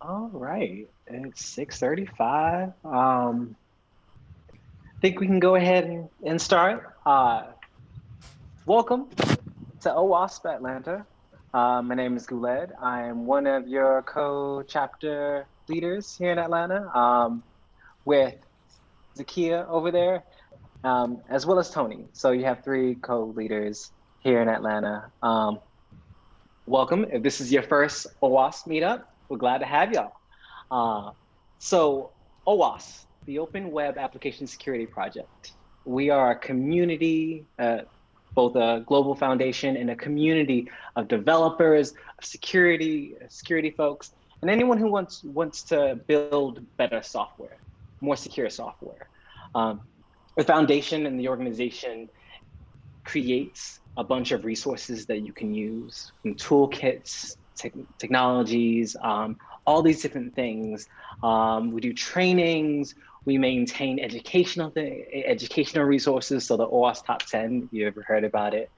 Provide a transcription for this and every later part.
All right, it's 6:35. I think we can go ahead and start. Welcome to OWASP Atlanta. My name is Guled. I am one of your co-chapter leaders here in Atlanta, with Zakia over there, as well as Tony. So you have three co-leaders here in Atlanta. Welcome. If this is your first OWASP meetup, we're glad to have y'all. So OWASP, the Open Web Application Security Project. We are a community, both a global foundation and a community of developers, of security folks, and anyone who wants to build better software, more secure software. The foundation and the organization creates a bunch of resources that you can use, from toolkits, technologies, all these different things. We do trainings, we maintain educational resources, so the OWASP Top 10, if you ever heard about it.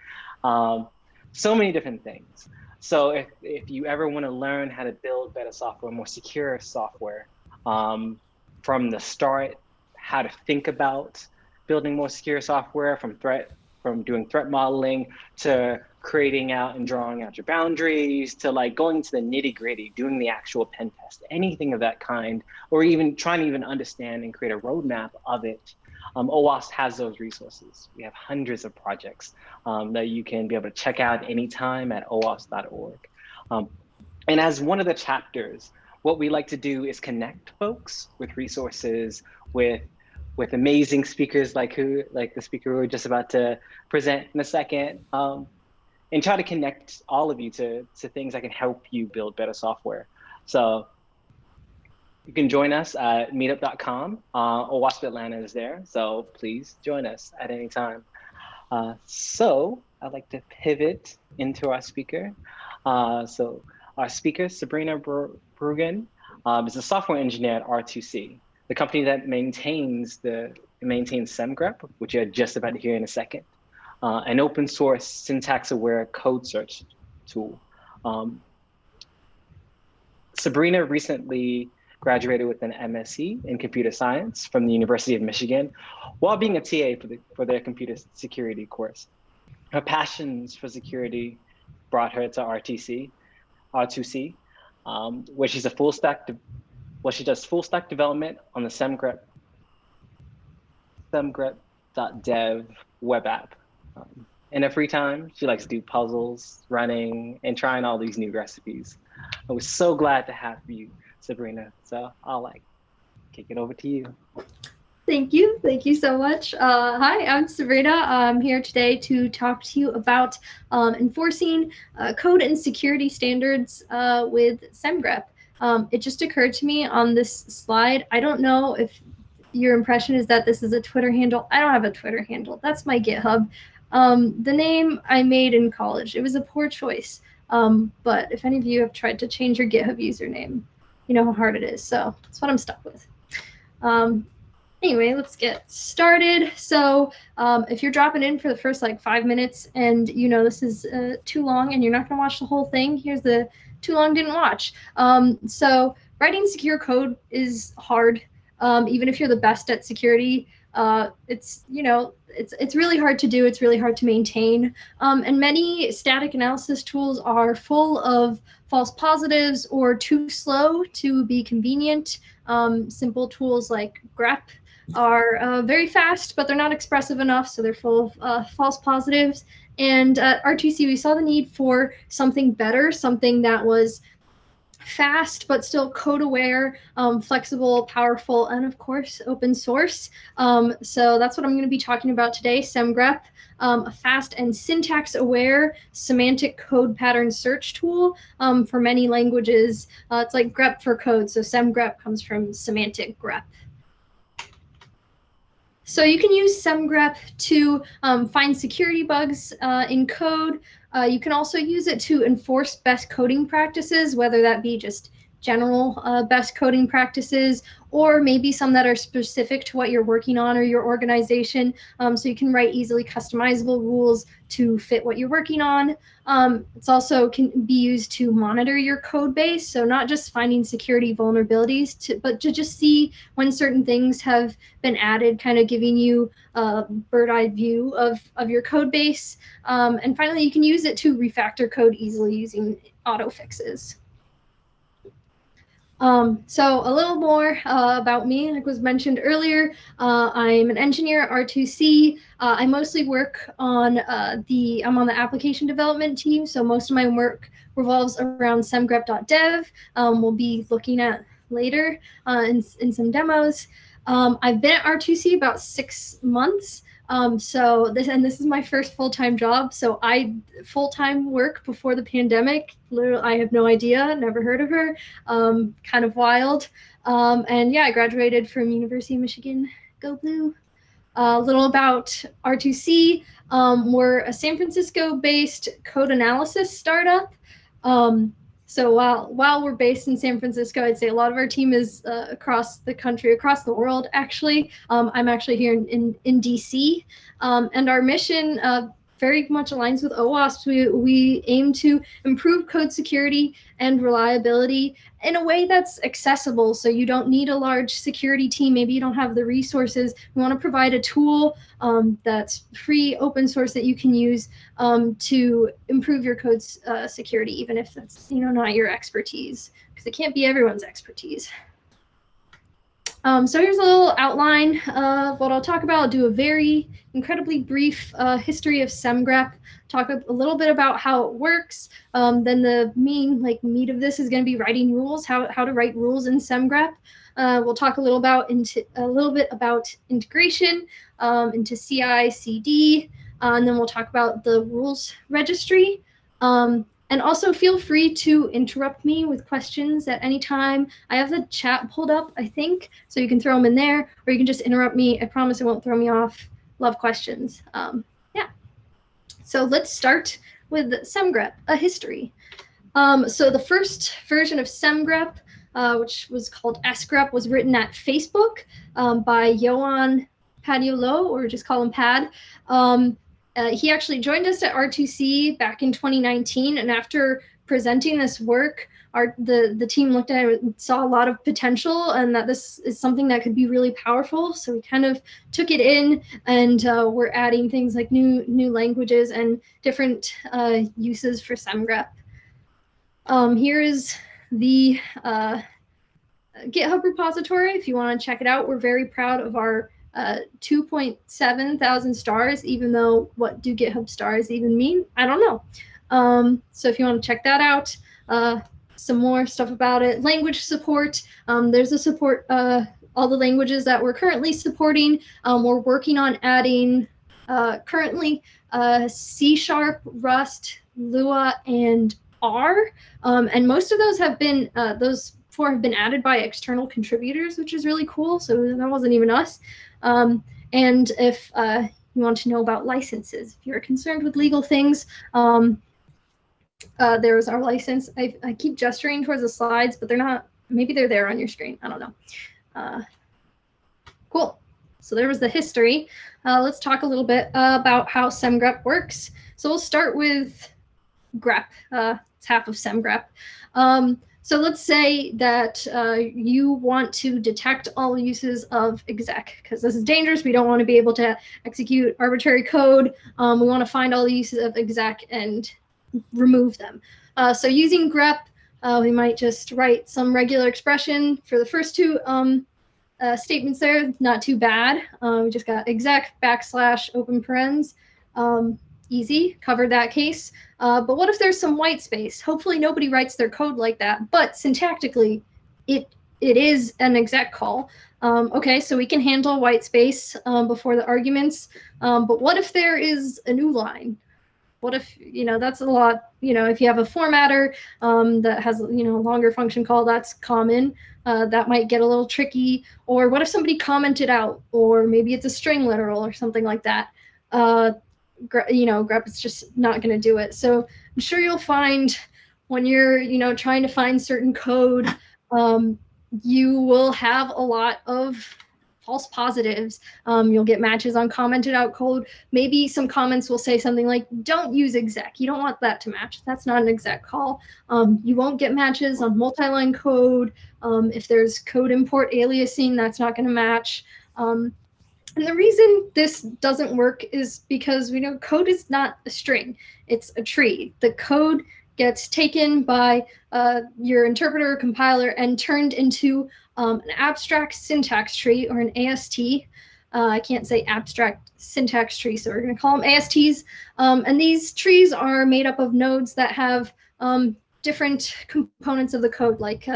So many different things. So if you ever want to learn how to build better software, more secure software, from the start, how to think about building more secure software, from doing threat modeling to creating out and drawing out your boundaries, to like going to the nitty-gritty, doing the actual pen test, anything of that kind, or even trying to even understand and create a roadmap of it. OWASP has those resources. We have hundreds of projects that you can be able to check out anytime at owasp.org. And as one of the chapters, what we like to do is connect folks with resources, with amazing speakers like the speaker we're just about to present in a second, and try to connect all of you to things that can help you build better software. So you can join us at meetup.com. OWASP Atlanta is there, so please join us at any time. So I'd like to pivot into our speaker. So our speaker, Sabrina Brugan, is a software engineer at R2C, the company that maintains Semgrep, which you're just about to hear in a second, an open source syntax-aware code search tool. Sabrina recently graduated with an MSc in computer science from the University of Michigan, while being a TA for their computer security course. Her passions for security brought her to R2C, where she does full stack development on the Semgrep.dev web app. In her free time, she likes to do puzzles, running, and trying all these new recipes. I was so glad to have you, Sabrina. So I'll kick it over to you. Thank you so much. Hi, I'm Sabrina. I'm here today to talk to you about enforcing code and security standards with Semgrep. It just occurred to me on this slide, I don't know if your impression is that this is a Twitter handle. I don't have a Twitter handle. That's my GitHub. The name I made in college, it was a poor choice. But if any of you have tried to change your GitHub username, you know how hard it is. So that's what I'm stuck with. Anyway, let's get started. So if you're dropping in for the first 5 minutes and you know this is too long and you're not going to watch the whole thing, here's the too long didn't watch. So writing secure code is hard. Even if you're the best at security, it's really hard to do. It's really hard to maintain. And many static analysis tools are full of false positives or too slow to be convenient. Simple tools like Grep are very fast, but they're not expressive enough, so they're full of false positives. And at R2C, we saw the need for something better, something that was fast, but still code aware, flexible, powerful, and of course, open source. So that's what I'm going to be talking about today, Semgrep, a fast and syntax aware semantic code pattern search tool for many languages. It's like Grep for code. So Semgrep comes from semantic grep. So you can use Semgrep to find security bugs in code. You can also use it to enforce best coding practices, whether that be just general best coding practices, or maybe some that are specific to what you're working on or your organization. So you can write easily customizable rules to fit what you're working on. It's also can be used to monitor your code base. So not just finding security vulnerabilities, but to just see when certain things have been added, kind of giving you a bird-eye view of your code base. And finally, you can use it to refactor code easily using auto fixes. So a little more about me, like was mentioned earlier. I'm an engineer at R2C. I mostly work on I'm on the application development team, so most of my work revolves around semgrep.dev. We'll be looking at later in some demos. I've been at R2C about 6 months. So this is my first full-time job. So full-time work before the pandemic. Literally, I have no idea, never heard of her. Kind of wild. And yeah, I graduated from University of Michigan. Go Blue. A little about R2C. We're a San Francisco-based code analysis startup. So while we're based in San Francisco, I'd say a lot of our team is across the country, across the world, actually. I'm actually here in DC. And our mission very much aligns with OWASP. We aim to improve code security and reliability in a way that's accessible. So you don't need a large security team. Maybe you don't have the resources. We want to provide a tool that's free, open source that you can use to improve your code's security, even if that's not your expertise, because it can't be everyone's expertise. So here's a little outline of what I'll talk about. I'll do a very incredibly brief history of Semgrep, talk a little bit about how it works. Then the main meat of this is going to be writing rules, how to write rules in Semgrep. We'll talk a little bit about integration into CI/CD, and then we'll talk about the rules registry. And also feel free to interrupt me with questions at any time. I have the chat pulled up, I think, so you can throw them in there, or you can just interrupt me. I promise it won't throw me off. Love questions. Yeah. So let's start with Semgrep, a history. So the first version of Semgrep, which was called Sgrep, was written at Facebook by Johan Padiolo, or just call him Pad. He actually joined us at R2C back in 2019, and after presenting this work, the team looked at it and saw a lot of potential, and that this is something that could be really powerful. So we kind of took it in, and we're adding things like new languages and different uses for Semgrep. Here is the Github repository. If you want to check it out, we're very proud of our 2.7 thousand stars, even though what do GitHub stars even mean? I don't know. So if you want to check that out, some more stuff about it. Language support. There's a support, all the languages that we're currently supporting. We're working on adding currently C#, Rust, Lua, and R. And most of those have been, those 4 have been added by external contributors, which is really cool. So that wasn't even us. And if you want to know about licenses, if you're concerned with legal things, there's our license. I keep gesturing towards the slides, but they're not, maybe they're there on your screen. I don't know. Cool. So there was the history. Let's talk a little bit about how Semgrep works. So we'll start with Grep. It's half of Semgrep. So let's say that you want to detect all uses of exec, because this is dangerous. We don't want to be able to execute arbitrary code. We want to find all the uses of exec and remove them. So using grep, we might just write some regular expression for the first 2 statements there. Not too bad. We just got exec / open parens. Easy, covered that case. But what if there's some white space? Hopefully nobody writes their code like that, but syntactically, it is an exec call. Okay, so we can handle white space before the arguments, but what if there is a new line? What if, that's a lot, if you have a formatter that has, a longer function call, that's common. That might get a little tricky. Or what if somebody commented out, or maybe it's a string literal or something like that. Grep is just not going to do it. So I'm sure you'll find when you're, trying to find certain code, you will have a lot of false positives. You'll get matches on commented out code. Maybe some comments will say something like, don't use exec. You don't want that to match. That's not an exec call. You won't get matches on multi-line code. If there's code import aliasing, that's not going to match. And the reason this doesn't work is because we know code is not a string. It's a tree. The code gets taken by your interpreter or compiler and turned into an abstract syntax tree, or an AST. I can't say abstract syntax tree, so we're going to call them ASTs. And these trees are made up of nodes that have different components of the code, like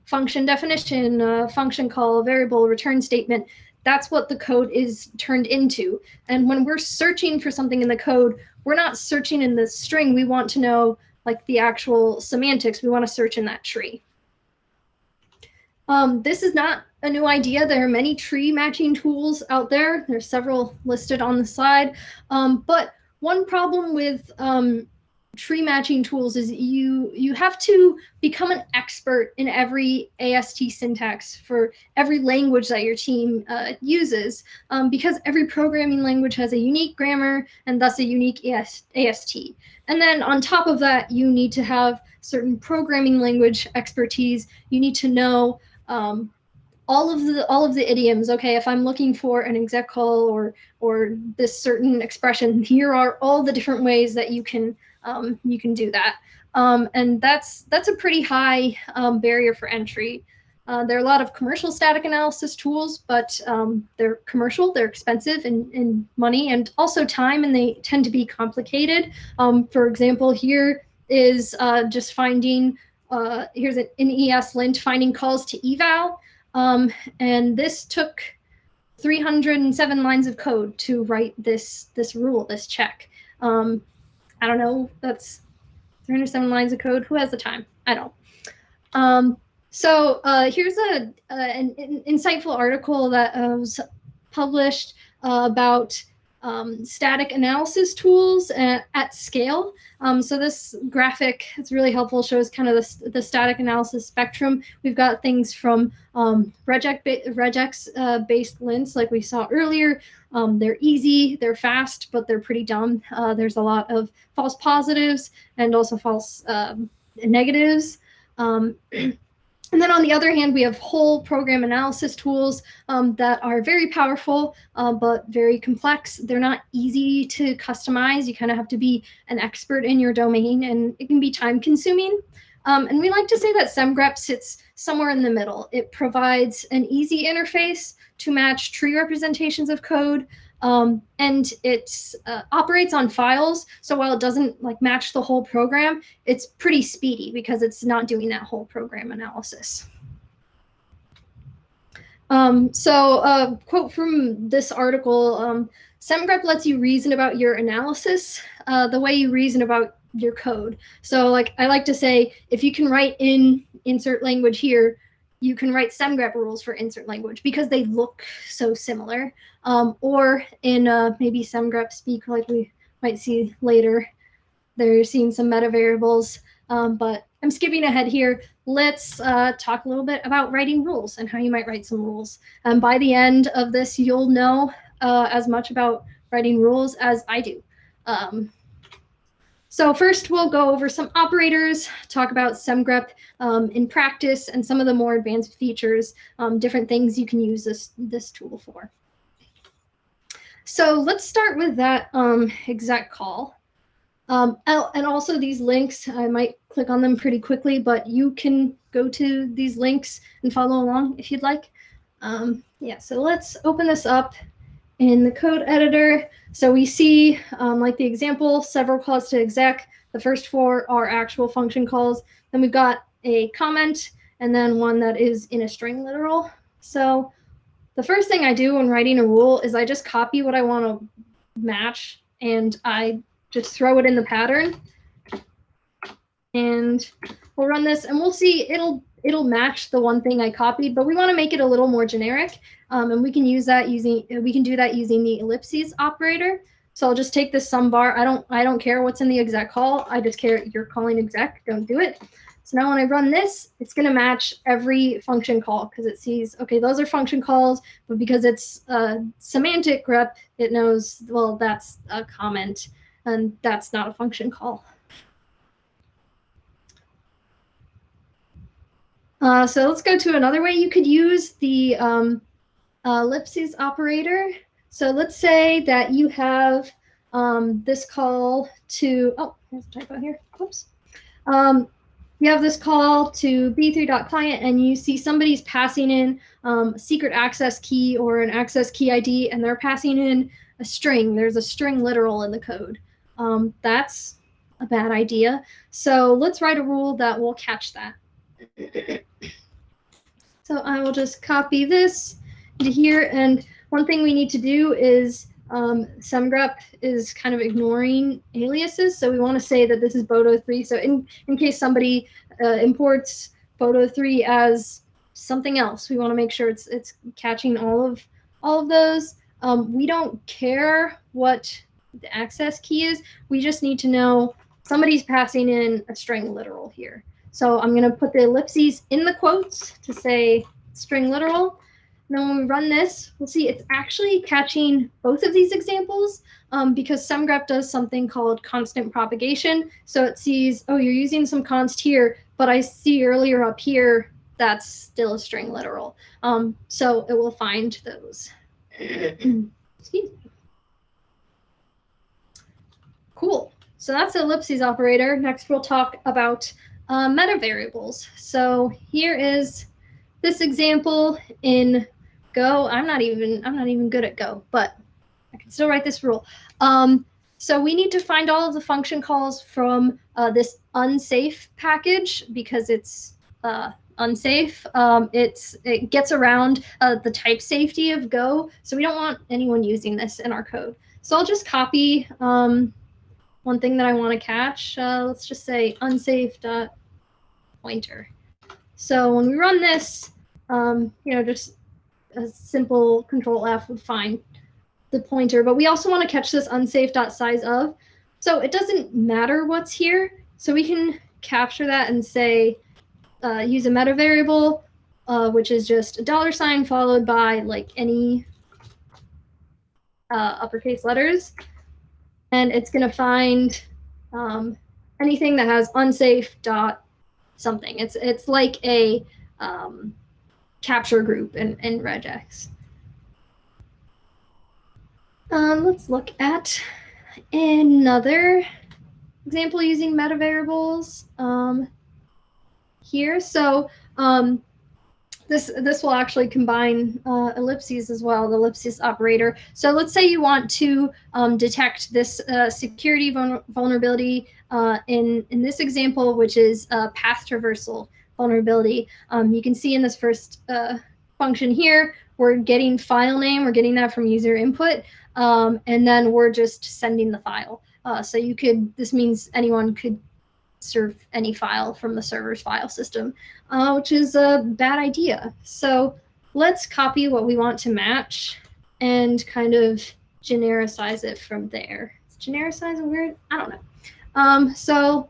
function definition, function call, variable, return statement. That's what the code is turned into. And when we're searching for something in the code, we're not searching in the string. We want to know like the actual semantics. We want to search in that tree. This is not a new idea. There are many tree matching tools out there. There's several listed on the slide. But one problem with tree matching tools is you have to become an expert in every AST syntax for every language that your team uses, because every programming language has a unique grammar and thus a unique AST. And then on top of that, you need to have certain programming language expertise. You need to know all of the idioms. Okay, if I'm looking for an exec call or this certain expression, here are all the different ways that you can do that. And that's a pretty high barrier for entry. There are a lot of commercial static analysis tools, but they're commercial, they're expensive in money and also time, and they tend to be complicated. For example, here is just finding, here's an ESLint, finding calls to eval. And this took 307 lines of code to write this rule, this check. I don't know, that's 307 lines of code. Who has the time? I don't. So here's an insightful article that was published about static analysis tools at scale. So this graphic, it's really helpful, shows kind of the static analysis spectrum. We've got things from regex-based lints like we saw earlier. They're easy, they're fast, but they're pretty dumb. There's a lot of false positives and also false negatives. And then on the other hand, we have whole program analysis tools that are very powerful, but very complex. They're not easy to customize. You kind of have to be an expert in your domain, and it can be time consuming. And we like to say that Semgrep sits somewhere in the middle. It provides an easy interface to match tree representations of code, and it operates on files. So while it doesn't like match the whole program, it's pretty speedy because it's not doing that whole program analysis. So a quote from this article, Semgrep lets you reason about your analysis the way you reason about your code. So like I like to say, if you can write in insert language here, you can write Semgrep rules for insert language because they look so similar. Or in maybe Semgrep speak, like we might see later, they're seeing some meta variables. But I'm skipping ahead here. Let's talk a little bit about writing rules and how you might write some rules. And by the end of this, you'll know as much about writing rules as I do. So first, we'll go over some operators, talk about Semgrep in practice, and some of the more advanced features, different things you can use this tool for. So let's start with that exec call. And also these links, I might click on them pretty quickly, but you can go to these links and follow along if you'd like. Yeah, so let's open this up in the code editor. So we see, like the example, several calls to exec. The first four are actual function calls. Then we've got a comment, and then one that is in a string literal. So the first thing I do when writing a rule is I just copy what I want to match, and I just throw it in the pattern. And we'll run this, and we'll see it'll match the one thing I copied, but we want to make it a little more generic. And we can use that using, we can do that using the ellipses operator. So I'll just take this sum bar. I don't care what's in the exec call. I just care you're calling exec. Don't do it. So now when I run this, it's going to match every function call because it sees, okay, those are function calls, but because it's semantic grep, it knows, well, that's a comment and that's not a function call. So let's go to another way you could use the ellipses operator. So let's say that you have this call to, oh, there's a typo here. Oops. You have this call to b3.client and you see somebody's passing in a secret access key or an access key ID, and they're passing in a string. There's a string literal in the code. That's a bad idea. So let's write a rule that will catch that. So I will just copy this into here. And one thing we need to do is Semgrep is kind of ignoring aliases. So we want to say that this is Bodo3. So in case somebody imports Bodo3 as something else, we want to make sure it's catching all of those. We don't care what the access key is. We just need to know somebody's passing in a string literal here. So I'm going to put the ellipses in the quotes to say string literal. And then when we run this, we'll see it's actually catching both of these examples because Semgrep does something called constant propagation. So it sees, oh, you're using some const here, but I see earlier up here, that's still a string literal. So it will find those. Excuse me. Cool. So that's the ellipses operator. Next, we'll talk about meta variables. So here is this example in Go. I'm not even good at Go, but I can still write this rule. So we need to find all of the function calls from this unsafe package because it's unsafe. It gets around the type safety of Go, so we don't want anyone using this in our code. So I'll just copy one thing that I want to catch. Let's just say unsafe.pointer. So when we run this, just a simple control F would find the pointer, but we also want to catch this unsafe.sizeof. So it doesn't matter what's here. So we can capture that and say, use a meta variable, which is just a $sign followed by like any uppercase letters. And it's going to find anything that has unsafe dot something. It's like a capture group in regex. Let's look at another example using meta variables here. So this will actually combine ellipses as well, the ellipses operator. So let's say you want to detect this security vulnerability in this example, which is path traversal vulnerability. You can see in this first function here, we're getting file name, we're getting that from user input, and then we're just sending the file. So this means anyone could serve any file from the server's file system, which is a bad idea. So let's copy what we want to match and kind of genericize it from there. Is genericize a weird? I don't know. So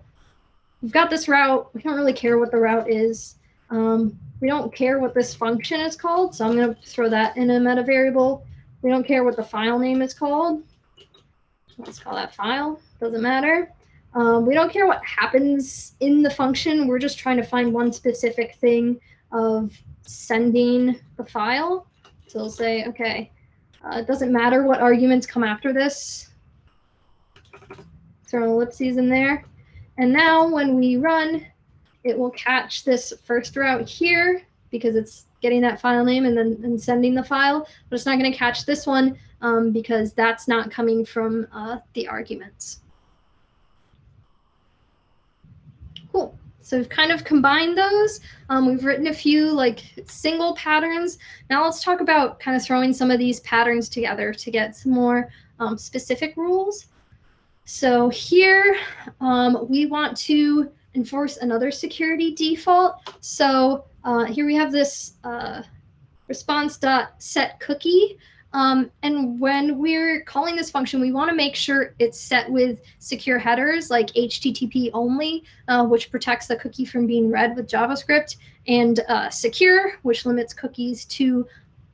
we've got this route. We don't really care what the route is. We don't care what this function is called, so I'm going to throw that in a meta variable. We don't care what the file name is called. Let's call that file. Doesn't matter. We don't care what happens in the function. We're just trying to find one specific thing of sending the file. So we'll say, okay, it doesn't matter what arguments come after this. Throw an ellipses in there. And now when we run, it will catch this first route here because it's getting that file name and then sending the file. But it's not going to catch this one because that's not coming from the arguments. Cool. So we've kind of combined those. We've written a few like single patterns. Now let's talk about kind of throwing some of these patterns together to get some more specific rules. So here we want to enforce another security default. So here we have this response.setCookie. And when we're calling this function, we want to make sure it's set with secure headers like HTTP only, which protects the cookie from being read with JavaScript, and secure, which limits cookies to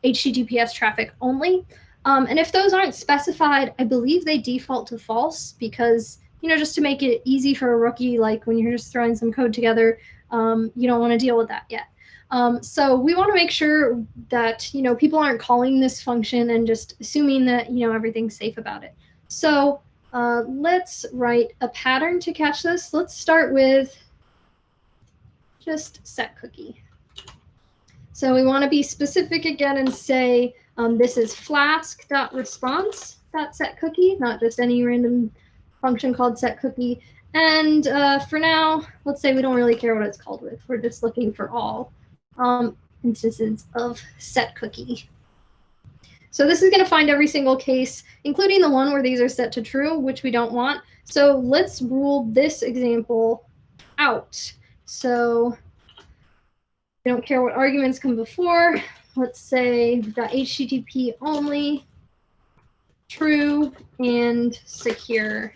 HTTPS traffic only. And if those aren't specified, I believe they default to false because, just to make it easy for a rookie, like when you're just throwing some code together, you don't want to deal with that yet. So we want to make sure that, people aren't calling this function and just assuming that, everything's safe about it. So let's write a pattern to catch this. Let's start with just set cookie. So we want to be specific again and say this is flask.response.setCookie, not just any random function called setCookie. And for now, let's say we don't really care what it's called with. We're just looking for all instances of setCookie. So this is going to find every single case, including the one where these are set to true, which we don't want. So let's rule this example out. So we don't care what arguments come before. Let's say we've got HTTP only, true, and secure.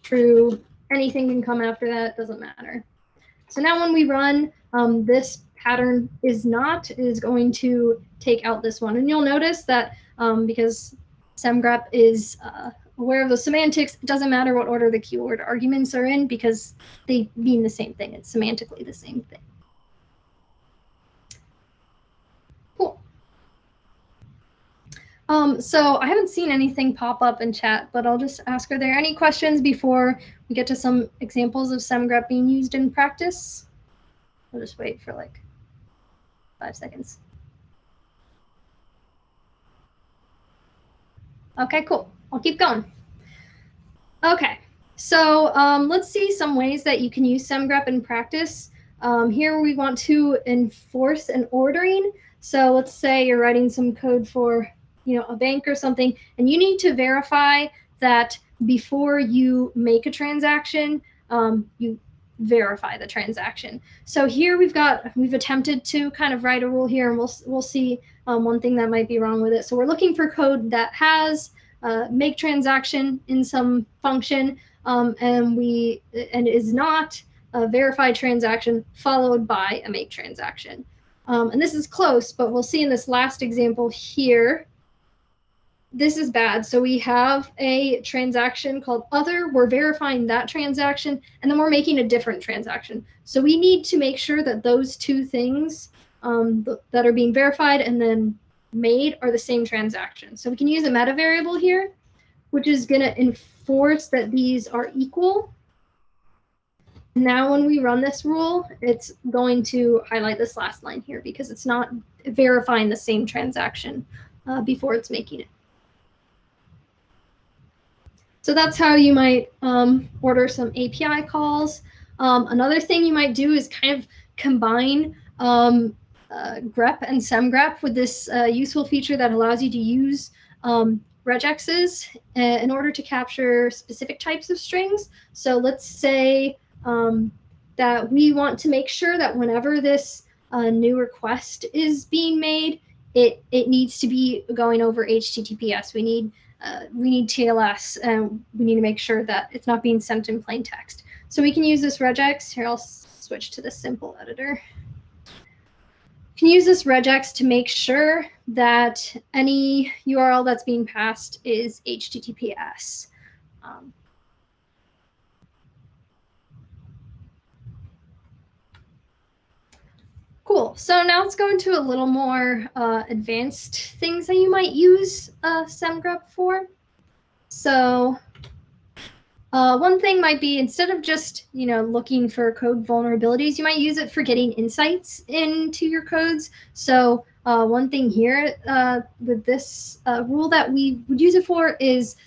True, anything can come after that, doesn't matter. So now when we run, this pattern is going to take out this one. And you'll notice that because Semgrep is aware of the semantics, it doesn't matter what order the keyword arguments are in because they mean the same thing. It's semantically the same thing. Cool. So I haven't seen anything pop up in chat, but I'll just ask, are there any questions before we get to some examples of Semgrep being used in practice? I'll just wait for like 5 seconds. Okay, cool. I'll keep going. Okay, so let's see some ways that you can use Semgrep in practice. Here we want to enforce an ordering. So let's say you're writing some code for, a bank or something, and you need to verify that before you make a transaction, you verify the transaction. So here we've attempted to kind of write a rule here, and we'll see one thing that might be wrong with it. So we're looking for code that has make transaction in some function, and is not a verified transaction followed by a make transaction. And this is close, but we'll see in this last example here, this is bad. So we have a transaction called other, we're verifying that transaction, and then we're making a different transaction. So we need to make sure that those two things that are being verified and then made are the same transaction. So we can use a meta variable here, which is going to enforce that these are equal. Now when we run this rule, it's going to highlight this last line here because it's not verifying the same transaction before it's making it. So that's how you might order some API calls. Another thing you might do is kind of combine Grep and Semgrep with this useful feature that allows you to use regexes in order to capture specific types of strings. So let's say that we want to make sure that whenever this new request is being made, it needs to be going over HTTPS. We need TLS, and we need to make sure that it's not being sent in plain text. So we can use this regex. Here, I'll switch to the simple editor. You can use this regex to make sure that any URL that's being passed is HTTPS. Cool. So now let's go into a little more advanced things that you might use Semgrep for. So one thing might be, instead of just looking for code vulnerabilities, you might use it for getting insights into your codes. So one thing here with this rule that we would use it for is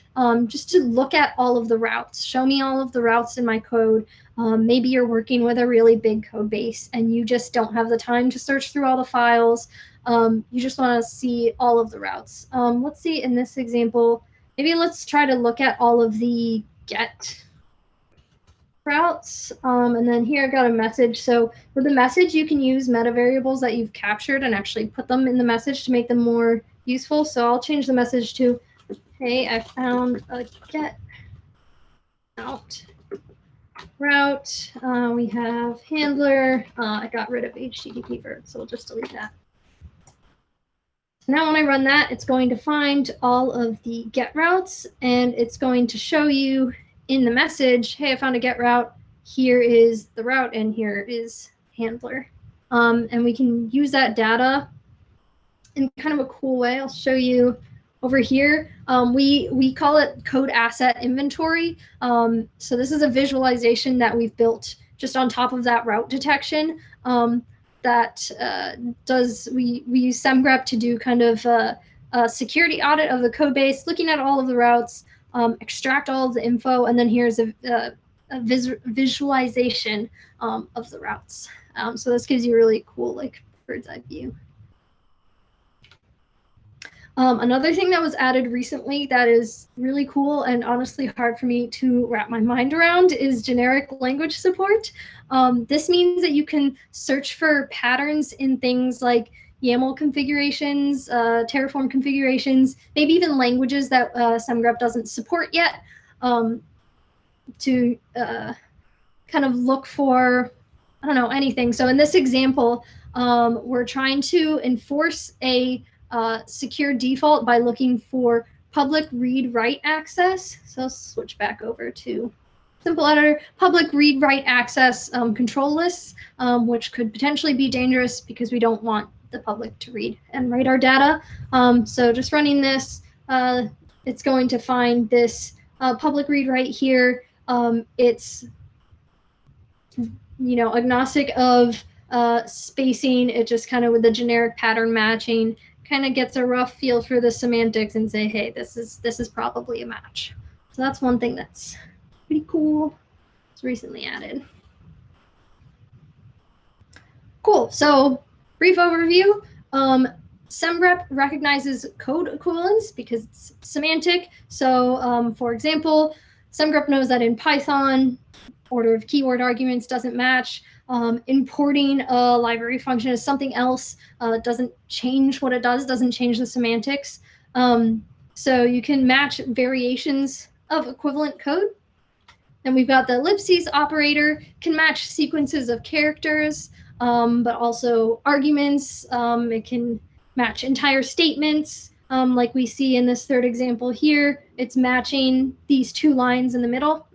just to look at all of the routes. Show me all of the routes in my code. Maybe you're working with a really big code base and you just don't have the time to search through all the files. You just want to see all of the routes. Let's see in this example, maybe let's try to look at all of the get routes. And then here I got a message. So with the message, you can use meta variables that you've captured and actually put them in the message to make them more useful. So I'll change the message to, hey, I found a get out route. We have handler. I got rid of HTTP verb, so we'll just delete that. So now when I run that, it's going to find all of the get routes, and it's going to show you in the message, hey, I found a get route. Here is the route, and here is handler. And we can use that data in kind of a cool way. I'll show you over here. We call it code asset inventory. So this is a visualization that we've built just on top of that route detection. We use Semgrep to do kind of a security audit of the code base, looking at all of the routes, extract all of the info, and then here's a visualization of the routes. So this gives you a really cool like bird's eye view. Another thing that was added recently that is really cool and honestly hard for me to wrap my mind around is generic language support. This means that you can search for patterns in things like YAML configurations, Terraform configurations, maybe even languages that Semgrep doesn't support yet, to kind of look for, I don't know, anything. So in this example, we're trying to enforce a secure default by looking for public read-write access. So I'll switch back over to simple editor, public read-write access control lists, which could potentially be dangerous because we don't want the public to read and write our data. So just running this, it's going to find this public read-write here. It's, you know, agnostic of spacing. It just kind of with the generic pattern matching kind of gets a rough feel for the semantics and say, hey, this is probably a match. So that's one thing that's pretty cool. It's recently added. Cool. So brief overview. Semgrep recognizes code equivalence because it's semantic. So for example, Semgrep knows that in Python, order of keyword arguments doesn't match. Importing a library function as something else doesn't change what it does, doesn't change the semantics. So you can match variations of equivalent code. And we've got the ellipses operator, can match sequences of characters, but also arguments. It can match entire statements. Like we see in this third example here, it's matching these two lines in the middle.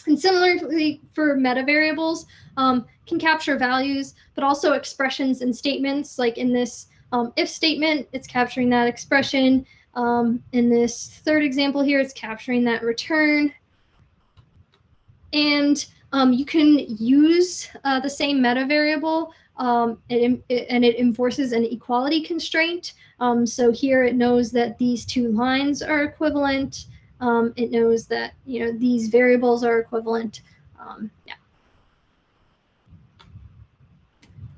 And similarly for meta variables, can capture values, but also expressions and statements. Like in this if statement, it's capturing that expression. In this third example here, it's capturing that return. And you can use the same meta variable, and it enforces an equality constraint. So here it knows that these two lines are equivalent. It knows that, you know, these variables are equivalent. Yeah.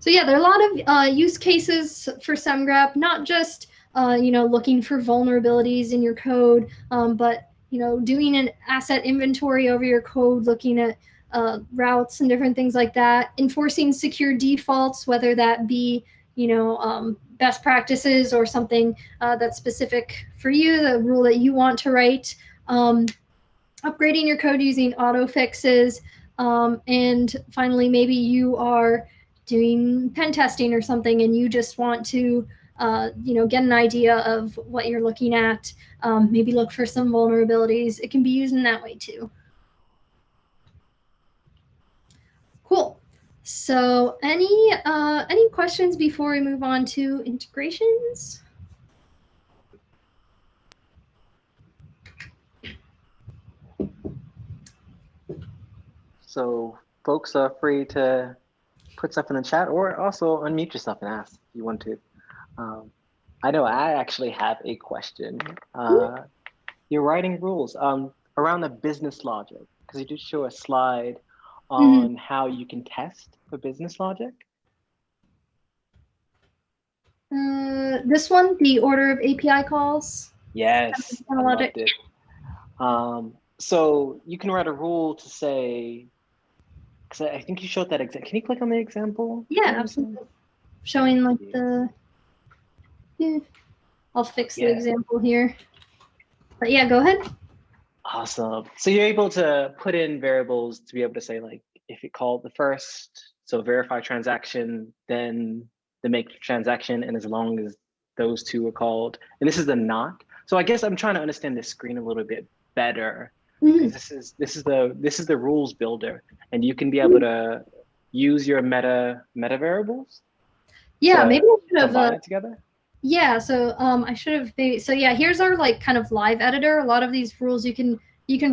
So yeah, there are a lot of use cases for Semgrep, not just you know, looking for vulnerabilities in your code, but you know, doing an asset inventory over your code, looking at routes and different things like that, enforcing secure defaults, whether that be, you know, best practices or something that's specific for you, the rule that you want to write, upgrading your code using auto fixes, and finally, maybe you are doing pen testing or something and you just want to you know, get an idea of what you're looking at, maybe look for some vulnerabilities. It can be used in that way too. Cool. So any questions before we move on to integrations? So folks are free to put stuff in the chat or also unmute yourself and ask if you want to. I know I actually have a question. You're writing rules around the business logic, because you did show a slide on how you can test for business logic. This one, the order of API calls. Yes, I loved it. So you can write a rule to say, because I think you showed that example. Can you click on the example? Yeah, absolutely. Showing like the. Yeah. I'll fix the Yeah. example here. But yeah, go ahead. Awesome. So you're able to put in variables to be able to say, like, if it called the first, so verify transaction, then the make transaction, and as long as those two are called, and this is the not. So I guess I'm trying to understand this screen a little bit better, because this is the rules builder, and you can be able to use your meta variables Yeah, to maybe I should combine have. it together. Yeah, so I should have maybe. So yeah, here's our like kind of live editor. A lot of these rules you can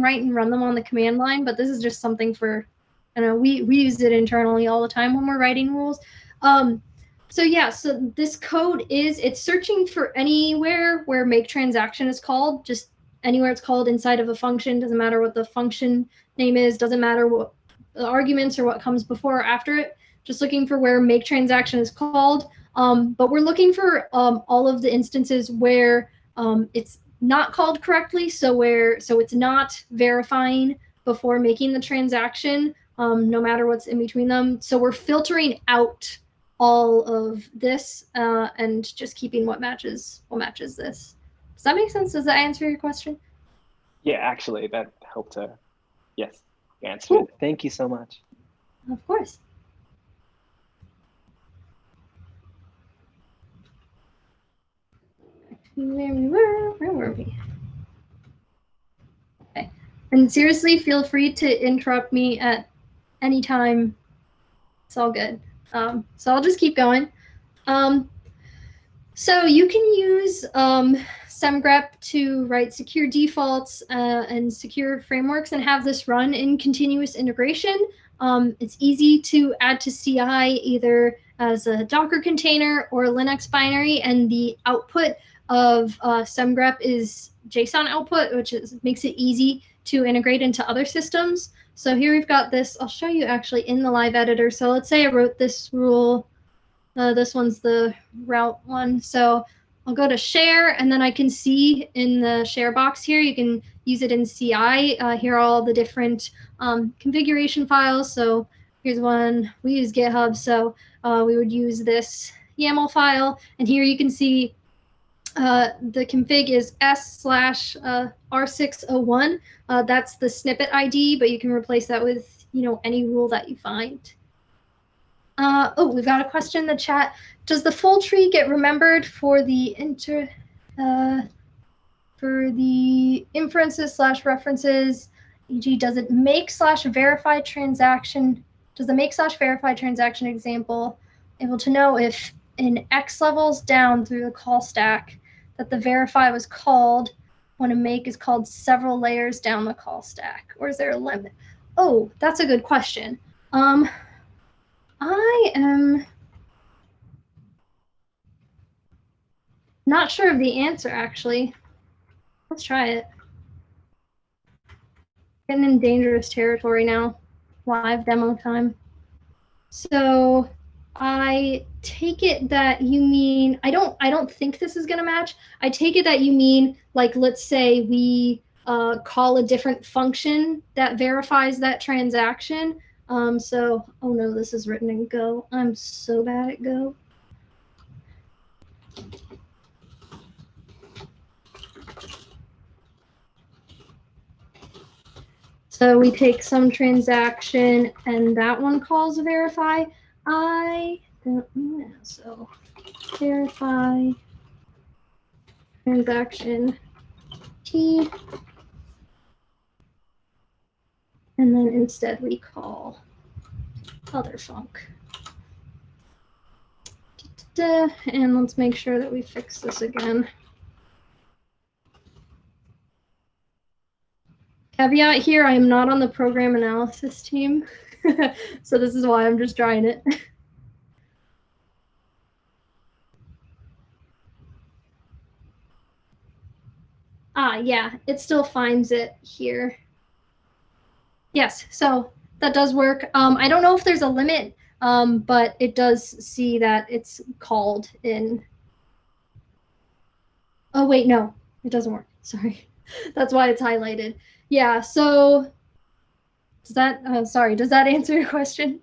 write and run them on the command line, but this is just something for, I don't know, we use it internally all the time when we're writing rules. So yeah, so this code it's searching for anywhere where make transaction is called, just anywhere it's called inside of a function. Doesn't matter what the function name is, doesn't matter what the arguments or what comes before or after it. Just looking for where make transaction is called. But we're looking for all of the instances where it's not called correctly, so it's not verifying before making the transaction, no matter what's in between them. So we're filtering out all of this and just keeping what matches this. Does that make sense? Does that answer your question? Yeah, actually, that helped to, yes, answer it. Thank you so much. Of course. Where were we? Okay. And seriously, feel free to interrupt me at any time. It's all good. So I'll just keep going. So you can use Semgrep to write secure defaults and secure frameworks and have this run in continuous integration. It's easy to add to CI either as a Docker container or a Linux binary, and the output of Semgrep is JSON output, which makes it easy to integrate into other systems. So here we've got this. I'll show you actually in the live editor. So let's say I wrote this rule. This one's the route one. So I'll go to share, and then I can see in the share box here, you can use it in CI. Here are all the different configuration files. So here's one. We use GitHub, so we would use this YAML file. And here you can see the config is s/r601. That's the snippet ID, but you can replace that with any rule that you find. Oh, we've got a question in the chat. Does the full tree get remembered for the inferences/references? E.g., does it make/verify transaction? Does the make/verify transaction example able to know if in X levels down through the call stack that the verify was called when a make is called several layers down the call stack, or is there a limit? Oh, that's a good question. I am not sure of the answer, actually. Let's try it. Getting in dangerous territory now. Live demo time. So I take it that you mean, I don't think this is gonna match. I take it that you mean, like, let's say we call a different function that verifies that transaction. So, oh no, this is written in Go. I'm so bad at Go. So we take some transaction and that one calls verify. I don't know. So verify transaction T. And then instead we call other func. And let's make sure that we fix this again. Caveat here, I am not on the program analysis team. So this is why I'm just trying it. Yeah, it still finds it here. Yes, so that does work. I don't know if there's a limit, but it does see that it's called in. Oh, wait, no, it doesn't work. Sorry. That's why it's highlighted. Yeah, so does that, sorry, does that answer your question?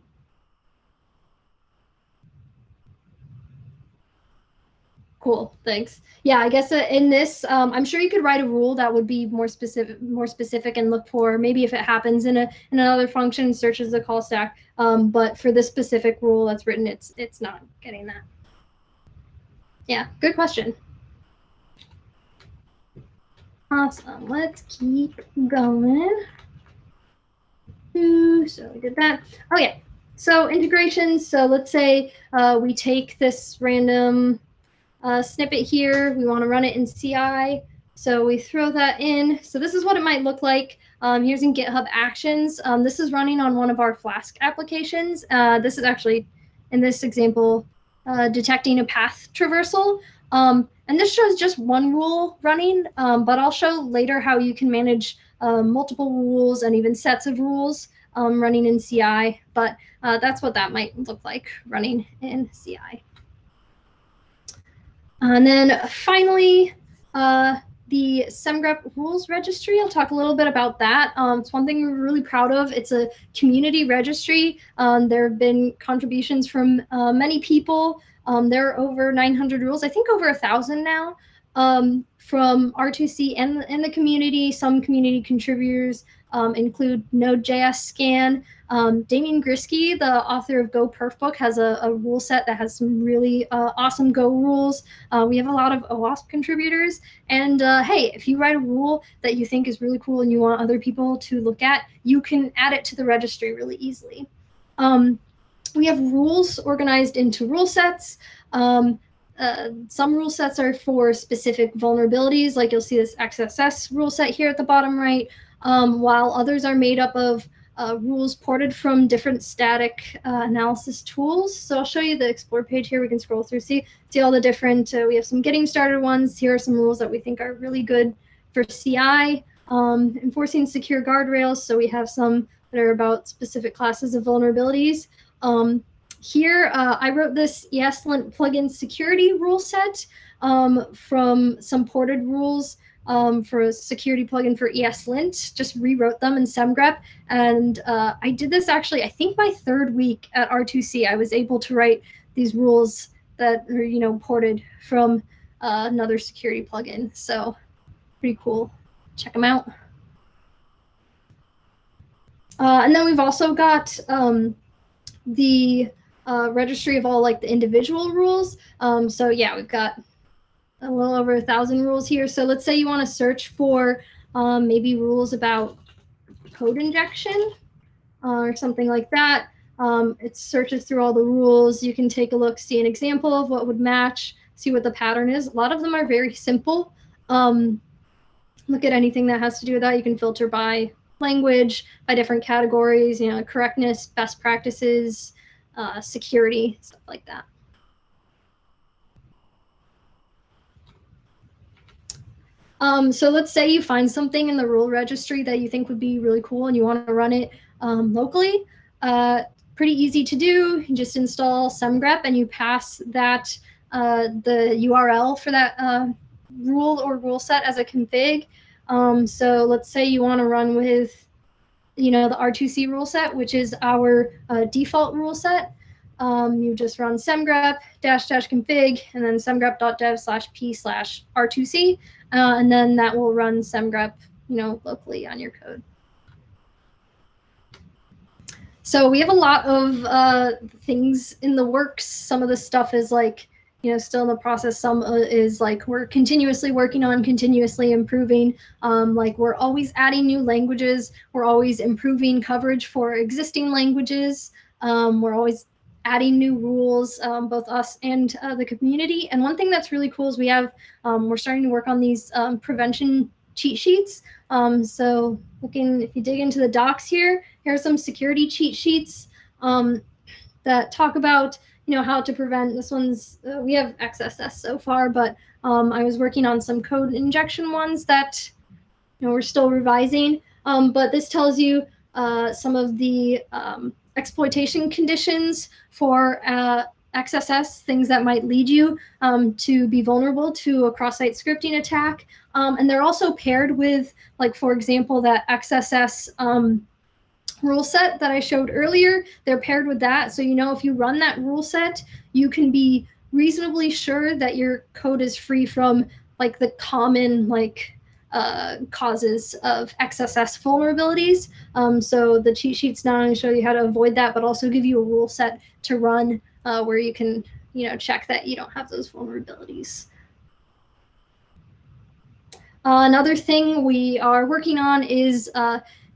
Cool, thanks. Yeah, I guess in this, I'm sure you could write a rule that would be more specific and look for maybe if it happens in another function, searches the call stack. But for this specific rule that's written, it's not getting that. Yeah, good question. Awesome. Let's keep going. So we did that. Oh yeah. So integrations. So let's say we take this random snippet here. We want to run it in CI. So we throw that in. So this is what it might look like. Here's in GitHub Actions. This is running on one of our Flask applications. This is actually, in this example, detecting a path traversal. And this shows just one rule running, but I'll show later how you can manage multiple rules and even sets of rules running in CI. But that's what that might look like running in CI. And then finally, the Semgrep rules registry. I'll talk a little bit about that. It's one thing we're really proud of. It's a community registry. There have been contributions from many people. There are over 900 rules, I think over 1,000 now, from R2C and the community. Some community contributors include Node.js Scan. Damien Grisky, the author of Go Perf book, has a rule set that has some really awesome Go rules. We have a lot of OWASP contributors. And hey, if you write a rule that you think is really cool and you want other people to look at, you can add it to the registry really easily. We have rules organized into rule sets. Some rule sets are for specific vulnerabilities, like you'll see this XSS rule set here at the bottom right, while others are made up of rules ported from different static analysis tools. So I'll show you the explore page here. We can scroll through, see all the different, we have some getting started ones. Here are some rules that we think are really good for CI. Enforcing secure guardrails. So we have some that are about specific classes of vulnerabilities. Here, I wrote this ESLint plugin security rule set from some ported rules for a security plugin for ESLint. Just rewrote them in Semgrep. And I did this actually, I think my 3rd week at R2C. I was able to write these rules that are, ported from another security plugin. So pretty cool. Check them out. And then we've also got the registry of all like the individual rules. So yeah, we've got a little over 1,000 rules here. So let's say you want to search for maybe rules about code injection or something like that. It searches through all the rules. You can take a look, see an example of what would match, see what the pattern is. A lot of them are very simple. Look at anything that has to do with that. You can filter by language, by different categories, correctness, best practices, security, stuff like that. So let's say you find something in the rule registry that you think would be really cool and you want to run it locally. Pretty easy to do. You just install Semgrep and you pass that the URL for that rule or rule set as a config. So let's say you want to run with the R2C rule set, which is our default rule set. You just run semgrep --config and then semgrep.dev/p/r2c, and then that will run semgrep, locally on your code. So we have a lot of things in the works. Some of the stuff is like, still in the process. Some is like we're continuously working on, continuously improving. Like we're always adding new languages. We're always improving coverage for existing languages. We're always adding new rules, both us and the community. And one thing that's really cool is we have, we're starting to work on these prevention cheat sheets. So if you dig into the docs here, here are some security cheat sheets that talk about how to prevent. This one's, we have XSS so far, but I was working on some code injection ones that we're still revising. But this tells you some of the exploitation conditions for XSS, things that might lead you to be vulnerable to a cross-site scripting attack. And they're also paired with, like, for example, that XSS rule set that I showed earlier. They're paired with that. So, if you run that rule set, you can be reasonably sure that your code is free from like the common like causes of XSS vulnerabilities. So the cheat sheets not only show you how to avoid that, but also give you a rule set to run where you can, check that you don't have those vulnerabilities. Another thing we are working on is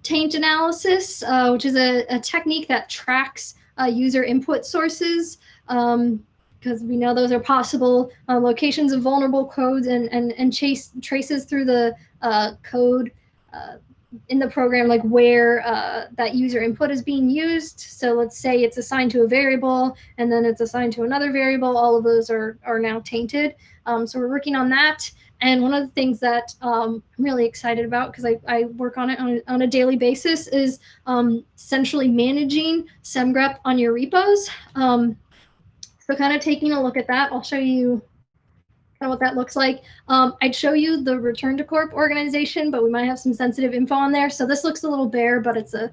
Taint Analysis, which is a technique that tracks user input sources, because we know those are possible locations of vulnerable codes and traces through the code in the program, like where that user input is being used. So let's say it's assigned to a variable and then it's assigned to another variable. All of those are now tainted. So we're working on that. And one of the things that I'm really excited about, because I work on it on a daily basis, is centrally managing Semgrep on your repos. So kind of taking a look at that, I'll show you kind of what that looks like. I'd show you the return to corp organization, but we might have some sensitive info on there. So this looks a little bare, but it's a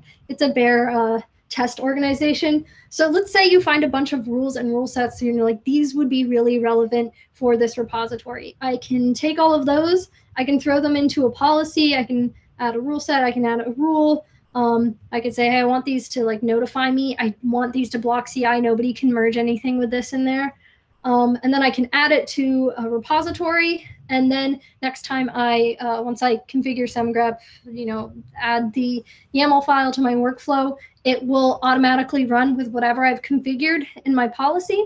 bare test organization. So let's say you find a bunch of rules and rule sets, and you're like, these would be really relevant for this repository. I can take all of those, I can throw them into a policy, I can add a rule set, I can add a rule. I could say, hey, I want these to like notify me. I want these to block CI. Nobody can merge anything with this in there. And then I can add it to a repository. And then next time once I configure Semgrep, add the YAML file to my workflow, it will automatically run with whatever I've configured in my policy.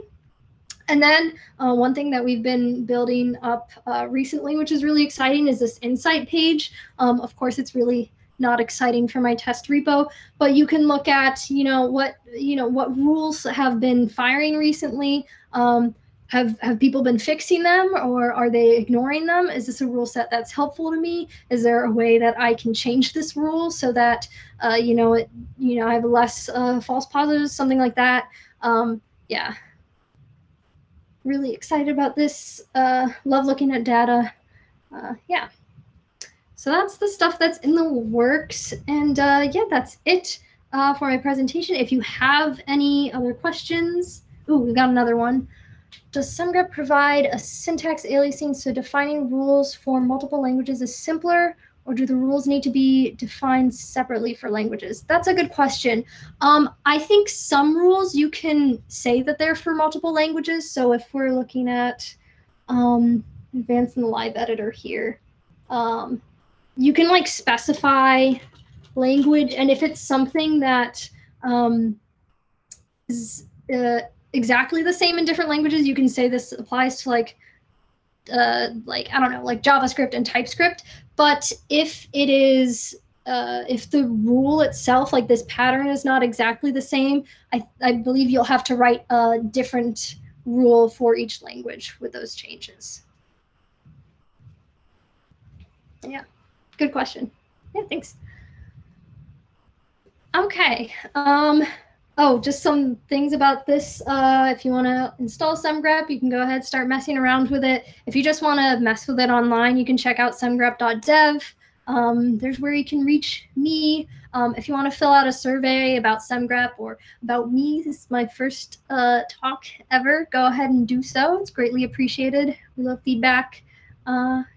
And then one thing that we've been building up recently, which is really exciting, is this insight page. Of course, it's really not exciting for my test repo, but you can look at, what rules have been firing recently. Have people been fixing them, or are they ignoring them? Is this a rule set that's helpful to me? Is there a way that I can change this rule so that I have less false positives, something like that? Yeah, really excited about this. Love looking at data. Yeah, so that's the stuff that's in the works, and yeah, that's it for my presentation. If you have any other questions, we got another one. Does Semgrep provide a syntax aliasing so defining rules for multiple languages is simpler, or do the rules need to be defined separately for languages? That's a good question. I think some rules you can say that they're for multiple languages. So if we're looking at advanced in the live editor here, you can like specify language, and if it's something that is exactly the same in different languages, you can say this applies to like I don't know, like JavaScript and TypeScript. But if it is if the rule itself, like this pattern, is not exactly the same, I believe you'll have to write a different rule for each language with those changes. Yeah, good question. Yeah, thanks. Okay. Oh, just some things about this. If you want to install Semgrep, you can go ahead, start messing around with it. If you just want to mess with it online, you can check out semgrep.dev. There's where you can reach me. If you want to fill out a survey about Semgrep or about me, this is my first talk ever, go ahead and do so. It's greatly appreciated. We love feedback.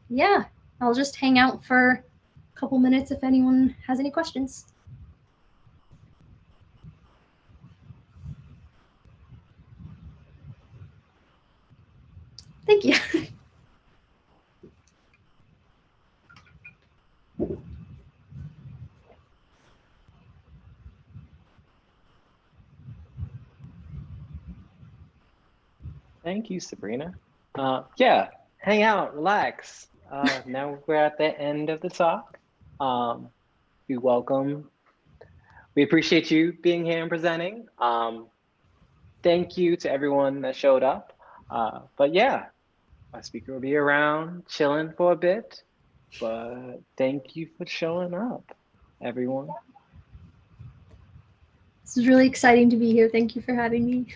Yeah, I'll just hang out for a couple minutes if anyone has any questions. Thank you. Thank you, Sabrina. Yeah, hang out, relax. Now we're at the end of the talk. You're welcome. We appreciate you being here and presenting. Thank you to everyone that showed up. But yeah, our speaker will be around chilling for a bit. But thank you for showing up, everyone. This is really exciting to be here. Thank you for having me.